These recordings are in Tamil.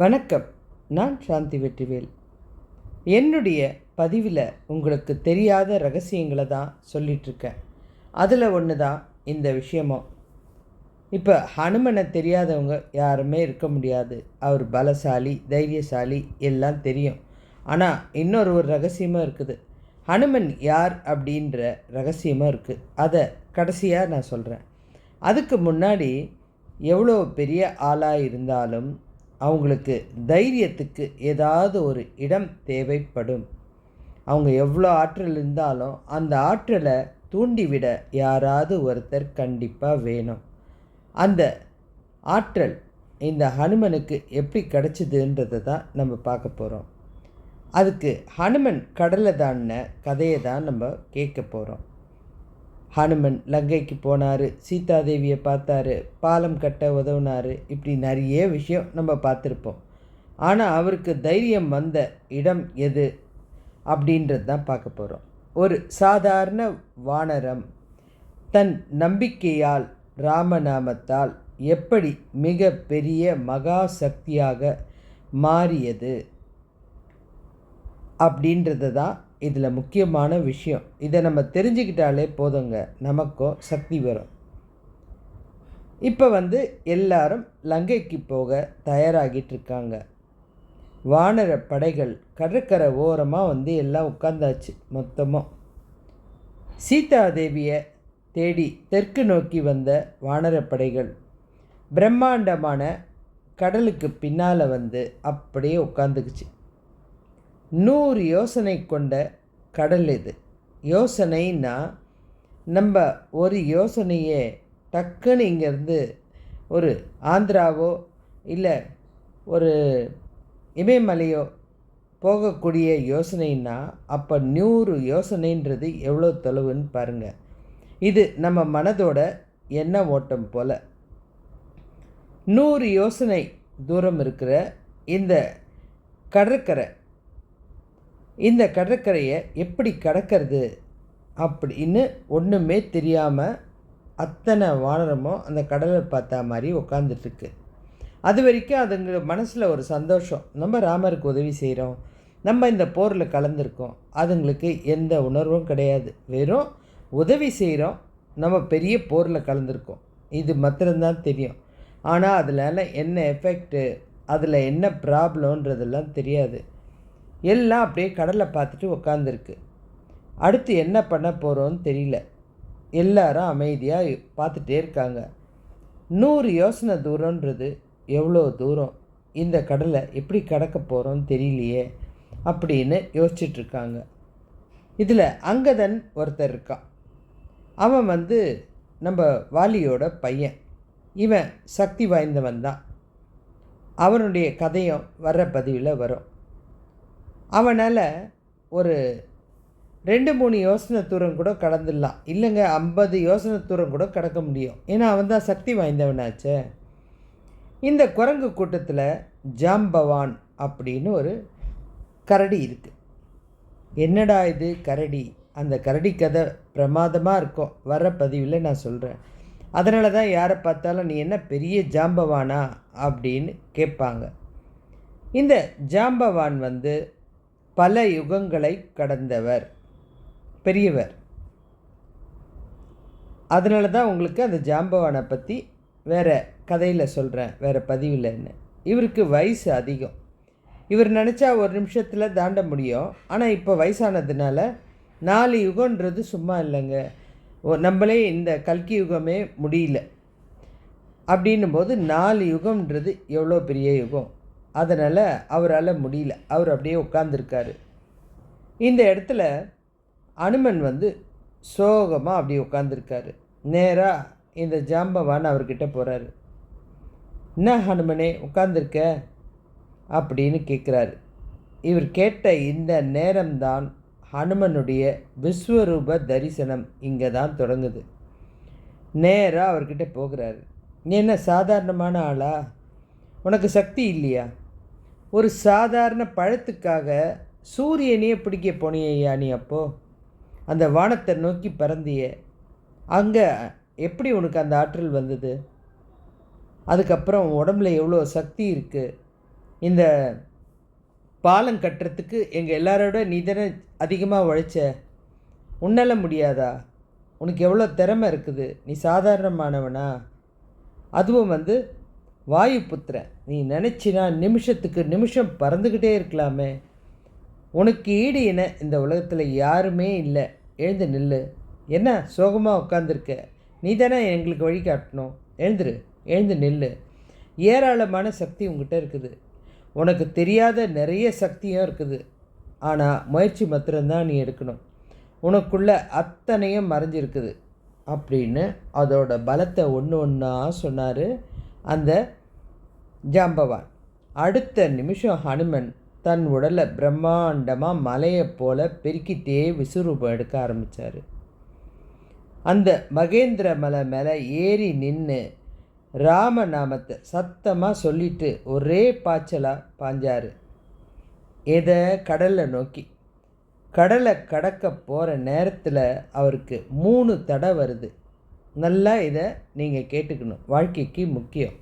வணக்கம். நான் சாந்தி வெற்றிவேல். என்னுடைய பதிவில் உங்களுக்கு தெரியாத ரகசியங்களை தான் சொல்லிகிட்ருக்கேன். அதில் ஒன்று தான் இந்த விஷயமும். இப்போ ஹனுமனை தெரியாதவங்க யாருமே இருக்க முடியாது. அவர் பலசாலி, தைரியசாலி எல்லாம் தெரியும். ஆனால் ஒரு ரகசியமாக இருக்குது. ஹனுமன் யார் அப்படின்ற ரகசியமாக இருக்குது. அதை கடைசியாக நான் சொல்கிறேன். அதுக்கு முன்னாடி எவ்வளோ பெரிய ஆளாக இருந்தாலும் அவங்களுக்கு தைரியத்துக்கு ஏதாவது ஒரு இடம் தேவைப்படும். அவங்க எவ்வளோ ஆற்றல் இருந்தாலும் அந்த ஆற்றலை தூண்டிவிட யாராவது ஒருத்தர் கண்டிப்பாக வேணும். அந்த ஆற்றல் இந்த ஹனுமனுக்கு எப்படி கிடச்சிதுன்றதை தான் நம்ம பார்க்க போகிறோம். அதுக்கு ஹனுமன் கடலை தாண்டின கதையை தான் நம்ம கேட்க போகிறோம். ஹனுமன் லங்கைக்கு போனார், சீதாதேவியை பார்த்தாரு, பாலம் கட்ட உதவுனார். இப்படி நிறைய விஷயம் நம்ம பார்த்துருப்போம். ஆனால் அவருக்கு தைரியம் வந்த இடம் எது அப்படின்றது தான் பார்க்க போகிறோம். ஒரு சாதாரண வானரம் தன் நம்பிக்கையால், ராமநாமத்தால் எப்படி மிக பெரிய மகா சக்தியாக மாறியது அப்படின்றது தான் இதில் முக்கியமான விஷயம். இதை நம்ம தெரிஞ்சுக்கிட்டாலே போதுங்க, நமக்கும் சக்தி வரும். இப்போ எல்லாரும் லங்கைக்கு போக தயாராகிட்டு இருக்காங்க. வானர படைகள் கடற்கரை ஓரமாக எல்லாம் உட்காந்தாச்சு. மொத்தமாக சீதாதேவியை தேடி தெற்கு நோக்கி வந்த வானர படைகள் பிரம்மாண்டமான கடலுக்கு பின்னால் அப்படியே உட்காந்துக்குச்சு. 100 யோசனை கொண்ட கடல் இது. யோசனைன்னா நம்ம ஒரு யோசனையே டக்குன்னு இங்கேருந்து ஒரு ஆந்திராவோ இல்லை ஒரு இமயமலையோ போகக்கூடிய யோசனைன்னா அப்போ 100 யோசனைன்றது எவ்வளோ தொலைவுன்னு பாருங்கள். இது நம்ம மனதோட எண்ண ஓட்டம் போல். 100 யோசனை தூரம் இருக்கிற இந்த கடற்கரை, இந்த கடற்கரையை எப்படி கடக்கிறது அப்படின்னு ஒன்றுமே தெரியாமல் அத்தனை வானரமும் அந்த கடலை பார்த்தா மாதிரி உட்காந்துட்ருக்கு. அது வரைக்கும் அதுங்க மனசில் ஒரு சந்தோஷம். நம்ம ராமருக்கு உதவி செய்கிறோம், நம்ம இந்த போரில் கலந்துருக்கோம். அதுங்களுக்கு எந்த உணர்வும் கிடையாது. வெறும் உதவி செய்கிறோம், நம்ம பெரிய போரில் கலந்துருக்கோம், இது மாத்திரம்தான் தெரியும். ஆனால் அதில் என்ன எஃபெக்ட்டு, அதில் என்ன ப்ராப்ளம்ன்றதெல்லாம் தெரியாது. எல்லாம் அப்படியே கடலை பார்த்துட்டு உக்காந்துருக்கு. அடுத்து என்ன பண்ண போகிறோன்னு தெரியல. எல்லாரும் அமைதியாக பார்த்துட்டே இருக்காங்க. 100 யோசனை தூரன்றது எவ்வளோ தூரம், இந்த கடலை எப்படி கடக்க போகிறோன்னு தெரியலையே அப்படின்னு யோசிச்சிட்ருக்காங்க. இதில் அங்கதன் ஒருத்தர் இருக்கான். அவன் நம்ம வாலியோட பையன். இவன் சக்தி வாய்ந்தவன் தான். அவனுடைய கதையும் வர்ற பதிவில் வரும். அவனால் ஒரு 2-3 யோசனை தூரம் கூட கடந்துடலாம். இல்லைங்க, 50 யோசனை தூரம் கூட கடக்க முடியும். ஏன்னா அவன் தான் சக்தி வாய்ந்தவனாச்சே. இந்த குரங்கு கூட்டத்தில் ஜாம்பவான் அப்படின்னு ஒரு கரடி இருக்குது. என்னடா இது கரடி? அந்த கரடி கதை பிரமாதமாக இருக்கும். வர பதிவில் நான் சொல்கிறேன். அதனால தான் யாரை பார்த்தாலும் நீ என்ன பெரிய ஜாம்பவானா அப்படின்னு கேட்பாங்க. இந்த ஜாம்பவான் பல யுகங்களை கடந்தவர், பெரியவர். அதனால தான் உங்களுக்கு அந்த ஜாம்பவானை பற்றி வேறு கதையில் சொல்கிறேன், வேறு பதிவில். என்ன, இவருக்கு வயசு அதிகம். இவர் நினச்சா ஒரு நிமிஷத்தில் தாண்ட முடியும். ஆனால் இப்போ வயசானதுனால 4 யுகன்றது சும்மா இல்லைங்க. நம்மளே இந்த கல்கி யுகமே முடியல அப்படின்னும் போது 4 யுகம்ன்றது எவ்வளோ பெரிய யுகம். அதனால் அவரால் முடியல. அவர் அப்படியே உட்காந்துருக்காரு. இந்த இடத்துல அனுமன் சோகமாக அப்படியே உட்காந்துருக்காரு. நேராக இந்த ஜாம்பவான் அவர்கிட்ட போகிறாரு. என்ன ஹனுமனே உட்காந்துருக்க அப்படின்னு கேட்குறாரு. இவர் கேட்ட இந்த நேரம்தான் ஹனுமனுடைய விஸ்வரூப தரிசனம் இங்கே தான் தொடங்குது. நேராக அவர்கிட்ட போகிறாரு. நீ என்ன சாதாரணமான ஆளா? உனக்கு சக்தி இல்லையா? ஒரு சாதாரண பழத்துக்காக சூரியனையே பிடிக்க போனியா நீ? அப்போது அந்த வானத்தை நோக்கி பறந்திய, அங்கே எப்படி உனக்கு அந்த ஆற்றல் வந்தது? அதுக்கப்புறம் உடம்புல எவ்வளோ சக்தி இருக்குது? இந்த பாலம் கட்டுறதுக்கு எங்கள் எல்லாரோட நீ தானே அதிகமாக உழைச்ச, உன்னால் முடியாதா? உனக்கு எவ்வளோ திறமை இருக்குது, நீ சாதாரணமானவனா? அதுவும் வாயுபுத்திரன், நீ நினச்சினா நிமிஷத்துக்கு நிமிஷம் பறந்துக்கிட்டே இருக்கலாமே. உனக்கு ஈடு என இந்த உலகத்தில் யாருமே இல்லை. எழுந்து நில்லு. என்ன சோகமாக உட்காந்துருக்க? நீ தானே எங்களுக்கு வழி காட்டணும். எழுந்துரு, எழுந்து நில்லு. ஏராளமான சக்தி உங்ககிட்ட இருக்குது. உனக்கு தெரியாத நிறைய சக்தியும் இருக்குது. ஆனால் முயற்சி மாத்திரம்தான் நீ எடுக்கணும். உனக்குள்ள அத்தனையும் மறைஞ்சிருக்குது அப்படின்னு அதோட பலத்தை ஒன்று ஒன்றா சொன்னார் அந்த ஜாம்பவான். அடுத்த நிமிஷம் ஹனுமன் தன் உடலை பிரம்மாண்டமாக மலையை போல் பெருக்கிட்டே விசுரூபம் எடுக்க ஆரம்பித்தார். அந்த மகேந்திர மலை மேலே ஏறி நின்று ராமநாமத்தை சத்தமாக சொல்லிட்டு ஒரே பாய்ச்சலாக பாஞ்சார். எதை கடலை நோக்கி. கடலை கடக்க போகிற நேரத்தில் அவருக்கு 3 தடை வருது. நல்லா இதை நீங்கள் கேட்டுக்கணும், வாழ்க்கைக்கு முக்கியம்.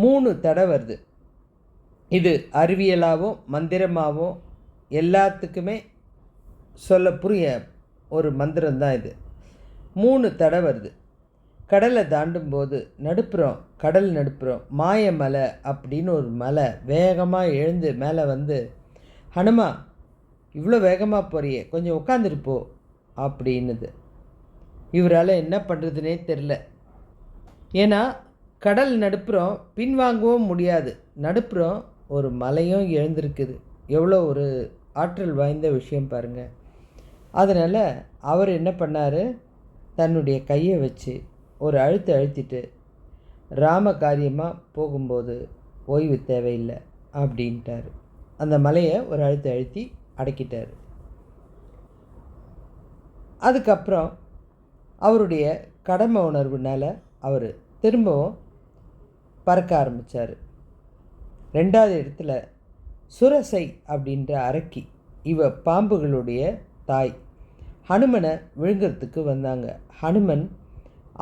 3 தடை வருது. இது அறிவியலாகவும் மந்திரமாகவும் எல்லாத்துக்குமே சொல்ல புரிய ஒரு மந்திரம்தான் இது. 3 தடை வருது. கடலை தாண்டும்போது கடல் நடுப்புறோம் மாயமலை அப்படின்னு ஒரு மலை வேகமாக எழுந்து மேலே ஹனுமா, இவ்வளோ வேகமாக போறியே, கொஞ்சம் உட்காந்துருப்போ அப்படின்னுது. இவரால் என்ன பண்ணுறதுனே தெரில. ஏன்னா கடல் நடுப்புறோம் பின்வாங்கவும் முடியாது. நடுப்புறோம் ஒரு மலையும் எழுந்திருக்குது. எவ்வளோ ஒரு ஆற்றல் வாய்ந்த விஷயம் பாருங்கள். அதனால் அவர் என்ன பண்ணார், தன்னுடைய கையை வச்சு ஒரு அழுத்திட்டு ராம காரியமாக போகும்போது ஓய்வு தேவையில்லை அப்படின்ட்டார். அந்த மலையை ஒரு அழுத்தி அடக்கிட்டார். அதுக்கப்புறம் அவருடைய கடமை உணர்வுனால் அவர் திரும்பவும் பறக்க ஆரம்பித்தார். 2வது இடத்துல சுரசை அப்படின்ற அரக்கி, இவ பாம்புகளுடைய தாய், ஹனுமனை விழுங்கிறதுக்கு வந்தாங்க. ஹனுமன்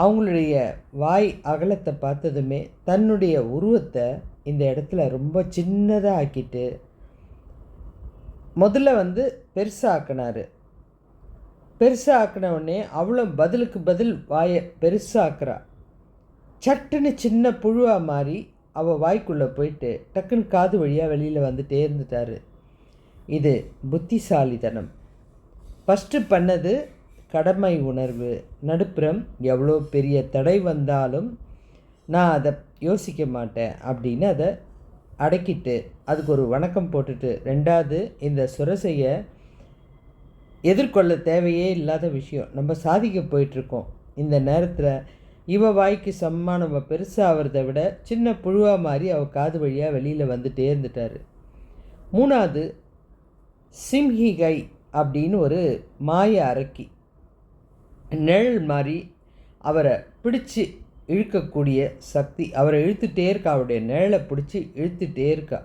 அவங்களுடைய வாய் அகலத்தை பார்த்ததுமே தன்னுடைய உருவத்தை இந்த இடத்துல ரொம்ப சின்னதாக ஆக்கிட்டு முதல்ல பெருசாக்கினார். பெருசாக்கினவுடனே அவளும் பதிலுக்கு பதில் வாயை பெருசாக்குறா. சட்டுன்னு சின்ன புழுவாக மாறி அவள் வாய்க்குள்ளே போயிட்டு டக்குன்னு காது வழியாக வெளியில் வந்துட்டே இருந்துட்டார். இது புத்திசாலித்தனம். ஃபஸ்ட்டு பண்ணது கடமை உணர்வு. நடுப்புறம் எவ்வளோ பெரிய தடை வந்தாலும் நான் அதை யோசிக்க மாட்டேன் அப்படின்னு அதை அடக்கிட்டு அதுக்கு ஒரு வணக்கம் போட்டுட்டு, 2வது இந்த சுரசையை எதிர்கொள்ள தேவையே இல்லாத விஷயம், நம்ம சாதிக்க போயிட்டுருக்கோம். இந்த நேரத்தில் இவ வாய்க்கு சமமாக நம்ம பெருசாகிறத விட சின்ன புழுவாக மாதிரி அவள் காது வழியாக வெளியில் வந்துட்டே இருந்துட்டார். 3வது சிம்ஹிகை அப்படின்னு ஒரு மாய அரக்கி, நிழல் மாதிரி அவரை பிடிச்சி இழுக்கக்கூடிய சக்தி. அவரை இழுத்துட்டே இருக்கா, அவருடைய நிழலை பிடிச்சி இழுத்துட்டே இருக்கா.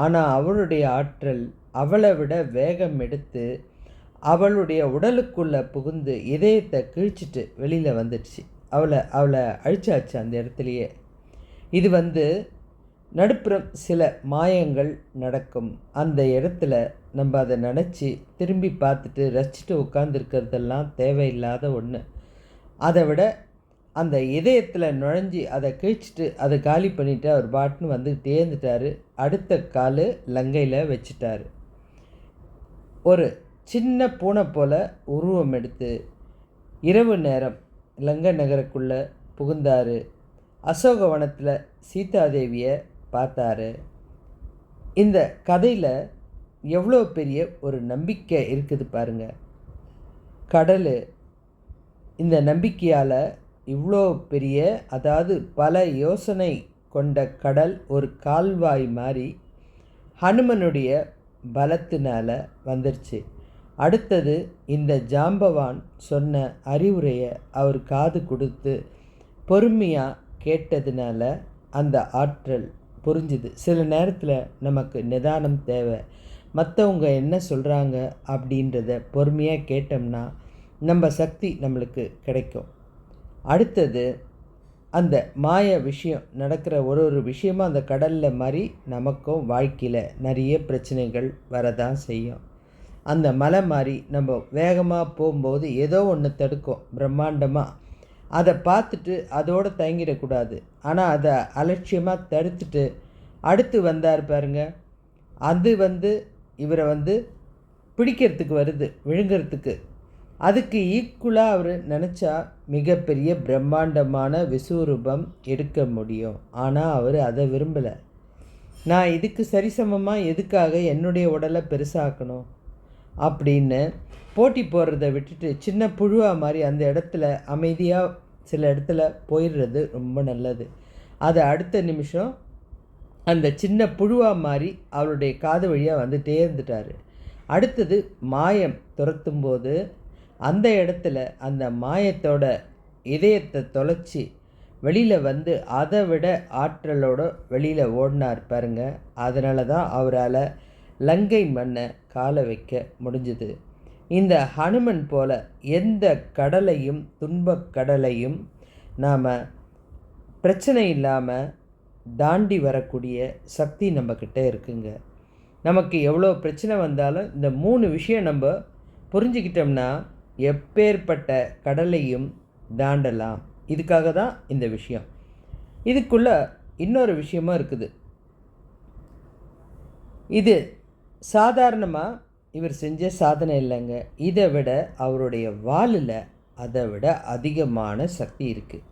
ஆனால் அவளுடைய ஆற்றல் அவளை விட வேகம் எடுத்து அவளுடைய உடலுக்குள்ளே புகுந்து இதயத்தை கிழிச்சிட்டு வெளியில் வந்துடுச்சு. அவளை அழிச்சாச்சு அந்த இடத்துலையே. இது நடுப்புறம் சில மாயங்கள் நடக்கும். அந்த இடத்துல நம்ம அதை நினச்சி திரும்பி பார்த்துட்டு ரசிச்சுட்டு உட்காந்துருக்கிறதெல்லாம் தேவையில்லாத ஒன்று. அதை விட அந்த இதயத்தில் நுழைஞ்சி அதை கிழிச்சிட்டு அதை காலி பண்ணிவிட்டு அவர் பாட்டுன்னு வந்துக்கிட்டே இருந்துட்டார். அடுத்த கால் லங்கையில் வச்சுட்டார். ஒரு சின்ன பூனை போல் உருவம் எடுத்து இரவு நேரம் லங்கை நகருக்குள்ளே புகுந்தார். அசோகவனத்தில் சீதாதேவியை பார்த்தாரு. இந்த கதையில் எவ்வளோ பெரிய ஒரு நம்பிக்கை இருக்குது பாருங்கள். கடல் இந்த நம்பிக்கையால் இவ்வளோ பெரிய, அதாவது பல யோசனை கொண்ட கடல் ஒரு கால்வாய் மாதிரி ஹனுமனுடைய பலத்தினால் வந்துருச்சு. அடுத்தது இந்த ஜாம்பவான் சொன்ன அறிவுரையை அவர் காது கொடுத்து பொறுமையாக கேட்டதுனால அந்த ஆற்றல் புரிஞ்சுது. சில நேரத்தில் நமக்கு நிதானம் தேவை. மற்றவங்க என்ன சொல்கிறாங்க அப்படின்றத பொறுமையாக கேட்டோம்னா நம்ம சக்தி நம்மளுக்கு கிடைக்கும். அடுத்தது அந்த மாய விஷயம் நடக்கிற ஒரு ஒரு விஷயமும் அந்த கடலில் மாதிரி நமக்கும் வாழ்க்கையில் நிறைய பிரச்சனைகள் வரதான் செய்யும். அந்த மலை மாதிரி நம்ம வேகமாக போகும்போது ஏதோ ஒன்று தடுக்கும் பிரம்மாண்டமாக. அதை பார்த்துட்டு அதோடு தயங்கிடக்கூடாது. ஆனால் அதை அலட்சியமாக தடுத்துட்டு அடுத்து வந்தார் பாருங்க, அது இவரை பிடிக்கிறதுக்கு வருது, விழுங்கிறதுக்கு. அதுக்கு ஈக்குவலாக அவர் நினச்சா மிகப்பெரிய பிரம்மாண்டமான விஸ்வரூபம் எடுக்க முடியும். ஆனால் அவர் அதை விரும்பலை. நான் இதுக்கு சரிசமமாக எதுக்காக என்னுடைய உடலை பெருசாக்கணும் அப்படின்னு போட்டி போடுறத விட்டுட்டு சின்ன புழுவாக மாதிரி அந்த இடத்துல அமைதியாக சில இடத்துல போயிடுறது ரொம்ப நல்லது. அது அடுத்த நிமிஷம் அந்த சின்ன புழுவாக மாதிரி அவருடைய காது வழியாக வந்துட்டே இருந்துட்டார். அடுத்தது மாயம் துரத்தும் போது அந்த இடத்துல அந்த மாயத்தோட இதயத்தை தொலைச்சி வெளியில் அதை விட ஆற்றலோடு வெளியில் ஓடினார் பாருங்க. அதனால தான் அவரால் லங்கை மண்ணை காலை வைக்க முடிஞ்சுது. இந்த ஹனுமன் போல் எந்த கடலையும் துன்பக் கடலையும் நாம் பிரச்சனை இல்லாமல் தாண்டி வரக்கூடிய சக்தி நம்மக்கிட்ட இருக்குங்க. நமக்கு எவ்வளோ பிரச்சனை வந்தாலும் இந்த 3 விஷயம் நம்ம புரிஞ்சுக்கிட்டோம்னா எப்பேற்பட்ட கடலையும் தாண்டலாம். இதுக்காக தான் இந்த விஷயம். இதுக்குள்ளே இன்னொரு விஷயமும் இருக்குது. இது சாதாரணமாக இவர் செஞ்ச சாதனை இல்லைங்க. இதை விட அவருடைய வாலில் அதை விட அதிகமான சக்தி இருக்குது.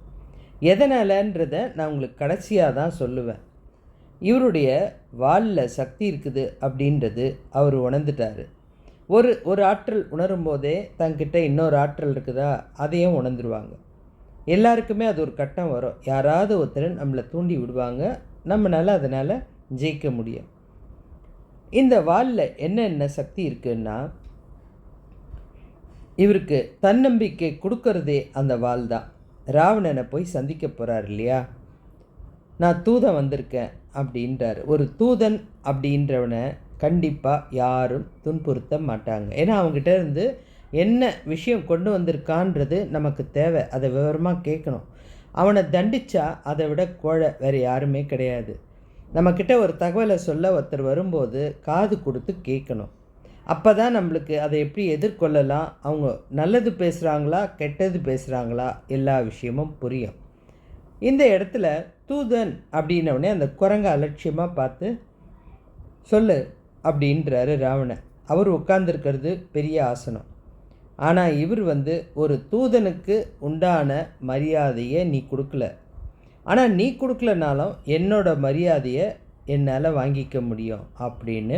எதனாலன்றதை நான் உங்களுக்கு கடைசியாக தான் சொல்லுவேன். இவருடைய வாலில் சக்தி இருக்குது அப்படின்றது அவர் உணர்ந்துட்டார். ஒரு ஆற்றல் உணரும் போதே தங்கிட்ட இன்னொரு ஆற்றல் இருக்குதா அதையும் உணர்ந்துருவாங்க. எல்லாருக்குமே அது ஒரு கட்டம் வரும். யாராவது ஒருத்தர் நம்மளை தூண்டி விடுவாங்க, நம்மளால் அதனால் ஜெயிக்க முடியும். இந்த வாலில் என்ன சக்தி இருக்குன்னா, இவருக்கு தன்னம்பிக்கை கொடுக்கறதே அந்த வால் தான். ராவணனை போய் சந்திக்க போகிறார் இல்லையா, நான் தூதன் வந்திருக்கேன் அப்படின்றார். ஒரு தூதன் அப்படின்றவனை கண்டிப்பாக யாரும் துன்புறுத்த மாட்டாங்க. ஏன்னா அவங்ககிட்ட இருந்து என்ன விஷயம் கொண்டு வந்திருக்கான்றது நமக்கு தேவை. அதை விவரமாக கேட்கணும். அவனை தண்டித்தா அதை விட கோழை வேறு யாருமே கிடையாது. நம்மக்கிட்ட ஒரு தகவலை சொல்ல ஒருத்தர் வரும்போது காது கொடுத்து கேட்கணும். அப்போ தான் நம்மளுக்கு அதை எப்படி எதிர்கொள்ளலாம், அவங்க நல்லது பேசுகிறாங்களா கெட்டது பேசுகிறாங்களா எல்லா விஷயமும் புரியும். இந்த இடத்துல தூதன் அப்படின்னவுடனே அந்த குரங்கை அலட்சியமாக பார்த்து சொல்லு அப்படின்றாரு ராவணன். அவர் உட்கார்ந்துருக்கிறது பெரிய ஆசனம். ஆனால் இவர் ஒரு தூதனுக்கு உண்டான மரியாதையை நீ கொடுக்கல. ஆனால் நீ கொடுக்கலனாலும் என்னோட மரியாதையை என்னால் வாங்கிக்க முடியும் அப்படின்னு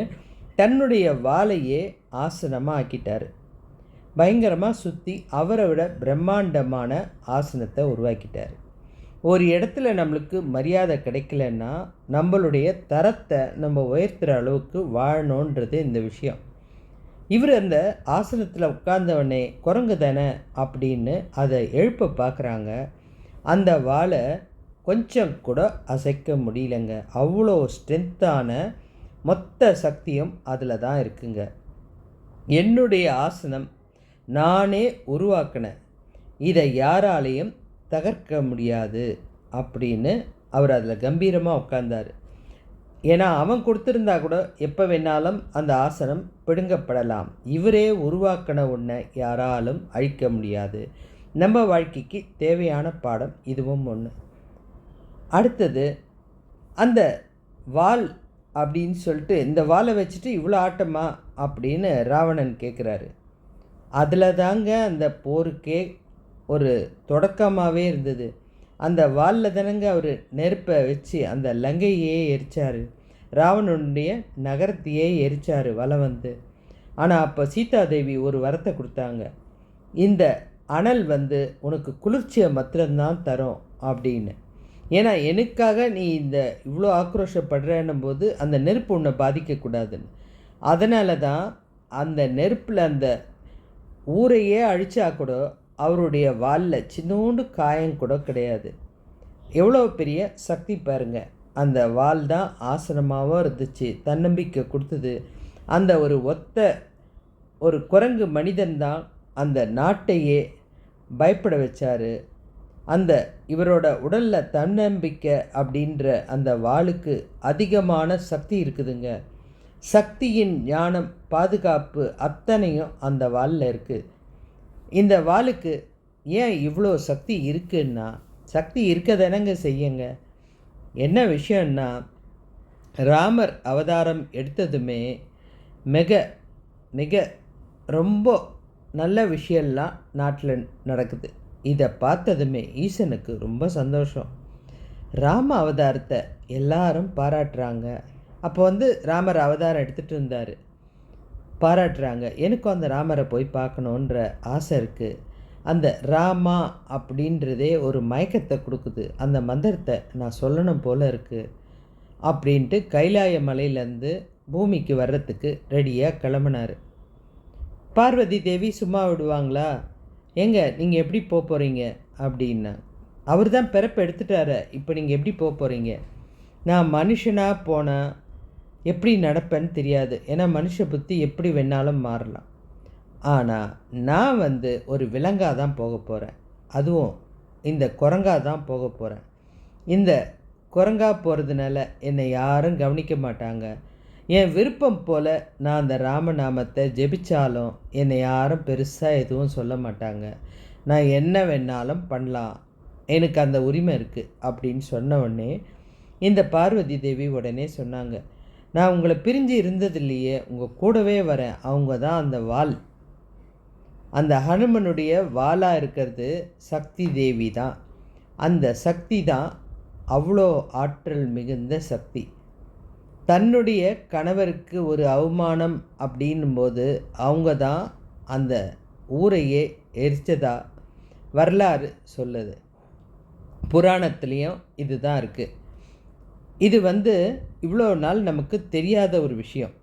தன்னுடைய வாளையே ஆசனமாக ஆக்கிட்டார். பயங்கரமாக சுற்றி அவரை விட பிரம்மாண்டமான ஆசனத்தை உருவாக்கிட்டார். ஒரு இடத்துல நம்மளுக்கு மரியாதை கிடைக்கலன்னா நம்மளுடைய தரத்தை நம்ம உயர்த்துகிற அளவுக்கு வாழணுன்றது இந்த விஷயம். இவர் அந்த ஆசனத்தில் உட்கார்ந்தவனே குரங்கு தானே அப்படின்னு அதை எழுப்ப பார்க்குறாங்க. அந்த வாளை கொஞ்சம் கூட அசைக்க முடியலைங்க. அவ்வளோ ஸ்ட்ரென்த்தான மொத்த சக்தியும் அதில் தான் இருக்குங்க. என்னுடைய ஆசனம் நானே உருவாக்கினேன், இதை யாராலையும் தகர்க்க முடியாது அப்படின்னு அவர் அதில் கம்பீரமாக உட்கார்ந்தார். ஏன்னா அவன் கொடுத்துருந்தா கூட எப்போ வேணாலும் அந்த ஆசனம் பிடுங்கப்படலாம். இவரே உருவாக்கின ஒன்றை யாராலும் அழிக்க முடியாது. நம்ம வாழ்க்கைக்கு தேவையான பாடம் இதுவும் ஒன்று. அடுத்தது அந்த வாள் அப்படின்னு சொல்லிட்டு, இந்த வாளை வச்சுட்டு இவ்வளோ ஆட்டமா அப்படின்னு ராவணன் கேட்குறாரு. அதில் தாங்க அந்த போருக்கே ஒரு தொடக்கமாகவே இருந்தது. அந்த வாளில் தானங்க அவர் நெருப்பை வச்சு அந்த லங்கையே எரித்தார், ராவணனுடைய நகரத்தையே எரித்தார் வலை ஆனால் அப்போ சீதாதேவி ஒரு வரத்தை கொடுத்தாங்க. இந்த அனல் உனக்கு குளிர்ச்சியை மாத்திரம்தான் தரும் அப்படின்னு. ஏன்னா எனக்காக நீ இந்த இவ்வளோ ஆக்ரோஷப்படுறன்னும் போது அந்த நெருப்பு உன்னை பாதிக்கக்கூடாதுன்னு. அதனால தான் அந்த நெருப்பில் அந்த ஊரையே அழிச்சா கூட அவருடைய வாலில் சின்னோண்டு காயம் கூட கிடையாது. எவ்வளோ பெரிய சக்தி பாருங்கள். அந்த வால் தான் ஆசனமாகவும் இருந்துச்சு, தன்னம்பிக்கை கொடுத்தது. அந்த ஒரு குரங்கு மனிதன்தான் அந்த நாட்டையே பயப்பட வச்சார். அந்த இவரோட உடலில் தன்னம்பிக்கை அப்படின்ற அந்த வாளுக்கு அதிகமான சக்தி இருக்குதுங்க. சக்தியின் ஞானம், பாதுகாப்பு அத்தனையும் அந்த வாளில் இருக்குது. இந்த வாளுக்கு ஏன் இவ்வளோ சக்தி இருக்குன்னா, சக்தி இருக்க தானங்க செய்யுங்க. என்ன விஷயம்னா, ராமர் அவதாரம் எடுத்ததுமே மிக மிக ரொம்ப நல்ல விஷயம்லாம் நாட்டில் நடக்குது. இதை பார்த்ததுமே ஈசனுக்கு ரொம்ப சந்தோஷம். ராம அவதாரத்தை எல்லாரும் பாராட்டுறாங்க. அப்போ ராமர் அவதாரம் எடுத்துகிட்டு இருந்தார், பாராட்டுறாங்க. எனக்கும் அந்த ராமரை போய் பார்க்கணுன்ற ஆசை இருக்குது. அந்த ராமா அப்படின்றதே ஒரு மயக்கத்தை கொடுக்குது. அந்த மந்திரத்தை நான் சொல்லணும் போல் இருக்குது அப்படின்ட்டு கைலாய மலையிலேருந்து பூமிக்கு வர்றதுக்கு ரெடியாக கிளம்புனார். பார்வதி தேவி சும்மா விடுவாங்களா? ஏங்க நீங்கள் எப்படி போக போகிறீங்க அப்படின்னா, அவர் தான் பிறப்பு எடுத்துட்டார, இப்போ நீங்கள் எப்படி போக போகிறீங்க? நான் மனுஷனாக போனால் எப்படி நடப்பேன்னு தெரியாது. ஏன்னா மனுஷ புத்தி எப்படி வேணாலும் மாறலாம். ஆனால் நான் ஒரு விலங்காக தான் போக போகிறேன். அதுவும் இந்த குரங்கா தான் போக போகிறேன். இந்த குரங்கா போகிறதுனால என்னை யாரும் கவனிக்க மாட்டாங்க. என் விருப்பம் போல் நான் அந்த ராமநாமத்தை ஜெபிச்சாலும் என்னை யாரும் பெருசாக எதுவும் சொல்ல மாட்டாங்க. நான் என்ன வேணாலும் பண்ணலாம், எனக்கு அந்த உரிமை இருக்குது அப்படின்னு சொன்ன உடனே இந்த பார்வதி தேவி உடனே சொன்னாங்க, நான் உங்களை பிரிஞ்சு இருந்ததில்லையே, உங்கள் கூடவே வரேன். அவங்க தான் அந்த வாள். அந்த ஹனுமனுடைய வாளாக இருக்கிறது சக்தி தேவி தான். அந்த சக்தி தான் அவ்வளோ ஆற்றல் மிகுந்த சக்தி. தன்னுடைய கணவருக்கு ஒரு அவமானம் அப்படின்னும்போது அவங்க தான் அந்த ஊரையே எரிச்சதா வரலாறு சொல்லுது. புராணத்துலேயும் இது தான் இருக்குது. இது இவ்வளோ நாள் நமக்கு தெரியாத ஒரு விஷயம்.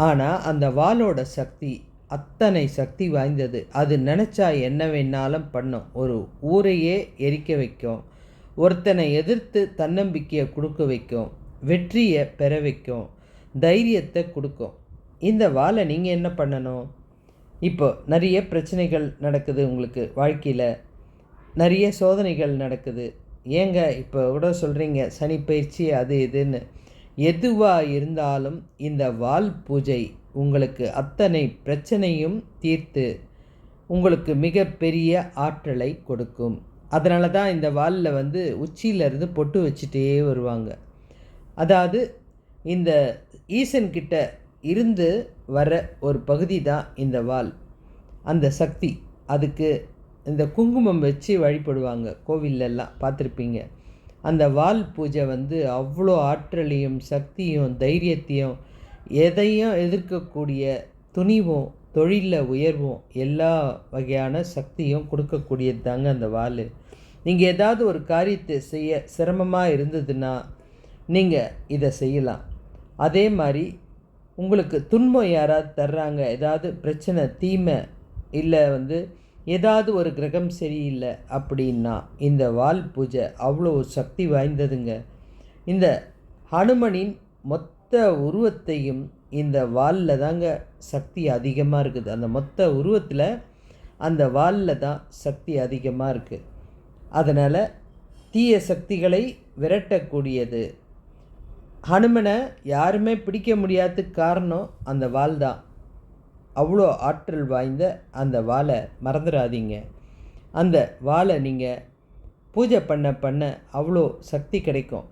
ஆனால் அந்த வாளோட சக்தி அத்தனை சக்தி வாய்ந்தது. அது நினச்சா என்ன வேணாலும் பண்ணும். ஒரு ஊரையே எரிக்க வைக்கும், ஒருத்தனை எதிர்த்து தன்னம்பிக்கையை கொடுக்க வைக்கும், வெற்றியை பெற வைக்கும், தைரியத்தை கொடுக்கும். இந்த வாளை நீங்கள் என்ன பண்ணணும்? இப்போ நிறைய பிரச்சனைகள் நடக்குது, உங்களுக்கு வாழ்க்கையில் நிறைய சோதனைகள் நடக்குது. ஏங்க இப்போ கூட சொல்கிறீங்க சனி பயிற்சி அது இதுன்னு. எதுவாக இருந்தாலும் இந்த வாள் பூஜை உங்களுக்கு அத்தனை பிரச்சனையும் தீர்த்து உங்களுக்கு மிகப்பெரிய ஆற்றலை கொடுக்கும். அதனால தான் இந்த வாளில் உச்சியிலேருந்து பொட்டு வச்சுட்டே வருவாங்க. அதாவது இந்த ஈசன்கிட்ட இருந்து வர ஒரு பகுதி தான் இந்த வாள், அந்த சக்தி. அதுக்கு இந்த குங்குமம் வச்சு வழிபடுவாங்க கோவிலெல்லாம், பார்த்துருப்பீங்க. அந்த வாள் பூஜை அவ்வளோ ஆற்றலையும் சக்தியும் தைரியத்தையும் எதையும் எதிர்க்கக்கூடிய துணிவும் தொழிலில் உயர்வும் எல்லா வகையான சக்தியும் கொடுக்கக்கூடியது தாங்க அந்த வாள். நீங்கள் ஏதாவது ஒரு காரியத்தை செய்ய சிரமமாக இருந்ததுன்னா நீங்கள் இதை செய்யலாம். அதே மாதிரி உங்களுக்கு துன்பம் யாராவது தர்றாங்க, ஏதாவது பிரச்சனை தீமை இல்லை ஏதாவது ஒரு கிரகம் சரியில்லை அப்படின்னா இந்த வாள் பூஜை அவ்வளோ சக்தி வாய்ந்ததுங்க. இந்த ஹனுமனின் மொத்த உருவத்தையும் இந்த வாளில் தாங்க சக்தி அதிகமாக இருக்குது. அந்த மொத்த உருவத்தில் அந்த வாளில் தான் சக்தி அதிகமாக இருக்குது. அதனால் தீய சக்திகளை விரட்டக்கூடியது. ஹனுமனை யாருமே பிடிக்க முடியாததுக்கு காரணம் அந்த வாள் தான். அவ்வளோ ஆற்றல் வாய்ந்த அந்த வாளை மறந்துடாதீங்க. அந்த வாளை நீங்கள் பூஜை பண்ண அவ்வளோ சக்தி கிடைக்கும்.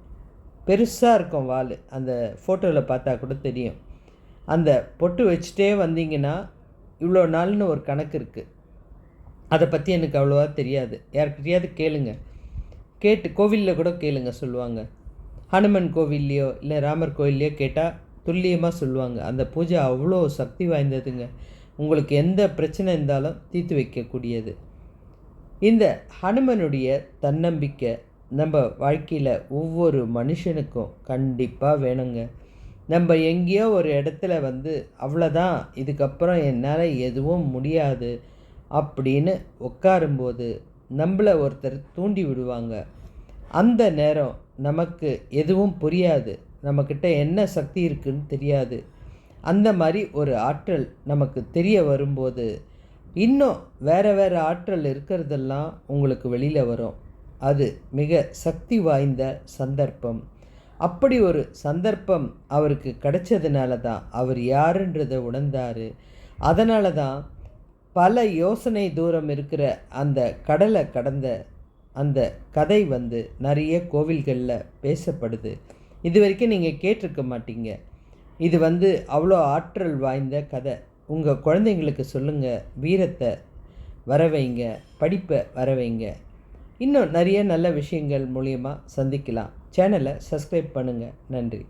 பெருசாக இருக்கும் வாள், அந்த ஃபோட்டோவில் பார்த்தா கூட தெரியும். அந்த பொட்டு வச்சுட்டே வந்தீங்கன்னா இவ்வளோ நாள்னு ஒரு கணக்கு இருக்குது. அதை பற்றி எனக்கு அவ்வளோவா தெரியாது. யார்கிட்டையாவது கேளுங்க, கேட்டு கோவிலில் கூட கேளுங்க, சொல்லுவாங்க. ஹனுமன் கோவில்லையோ இல்லை ராமர் கோவில்லையோ கேட்டால் துல்லியமாக சொல்லுவாங்க. அந்த பூஜை அவ்வளோ சக்தி வாய்ந்ததுங்க. உங்களுக்கு எந்த பிரச்சனை இருந்தாலும் தீர்த்து வைக்கக்கூடியது. இந்த ஹனுமனுடைய தன்னம்பிக்கை நம்ம வாழ்க்கையில் ஒவ்வொரு மனுஷனுக்கும் கண்டிப்பாக வேணுங்க. நம்ம எங்கேயோ ஒரு இடத்துல அவ்வளோதான், இதுக்கப்புறம் என்னால் எதுவும் முடியாது அப்படின்னு உட்காரும்போது நம்மளை ஒருத்தர் தூண்டி விடுவாங்க. அந்த நேரம் நமக்கு எதுவும் புரியாது, நம்மக்கிட்ட என்ன சக்தி இருக்குதுன்னு தெரியாது. அந்த மாதிரி ஒரு ஆற்றல் நமக்கு தெரிய வரும்போது இன்னும் வேறு வேறு ஆற்றல் இருக்கிறதெல்லாம் உங்களுக்கு வெளியில் வரும். அது மிக சக்தி வாய்ந்த சந்தர்ப்பம். அப்படி ஒரு சந்தர்ப்பம் அவருக்கு கிடைச்சதுனால தான் அவர் யாருன்றதை உணர்ந்தார். அதனால தான் பல யோசனை தூரம் இருக்கிற அந்த கடலை கடந்த அந்த கதை நிறைய கோவில்களில் பேசப்படுது. இது வரைக்கும் நீங்கள் கேட்டிருக்க மாட்டீங்க. இது அவ்வளோ ஆற்றல் வாய்ந்த கதை. உங்கள் குழந்தைங்களுக்கு சொல்லுங்கள், வீரத்தை வரவைங்க, படிப்பை வரவைங்க. இன்னும் நிறைய நல்ல விஷயங்கள் மூலியமாக சந்திக்கலாம். சேனலை சப்ஸ்கிரைப் பண்ணுங்கள். நன்றி.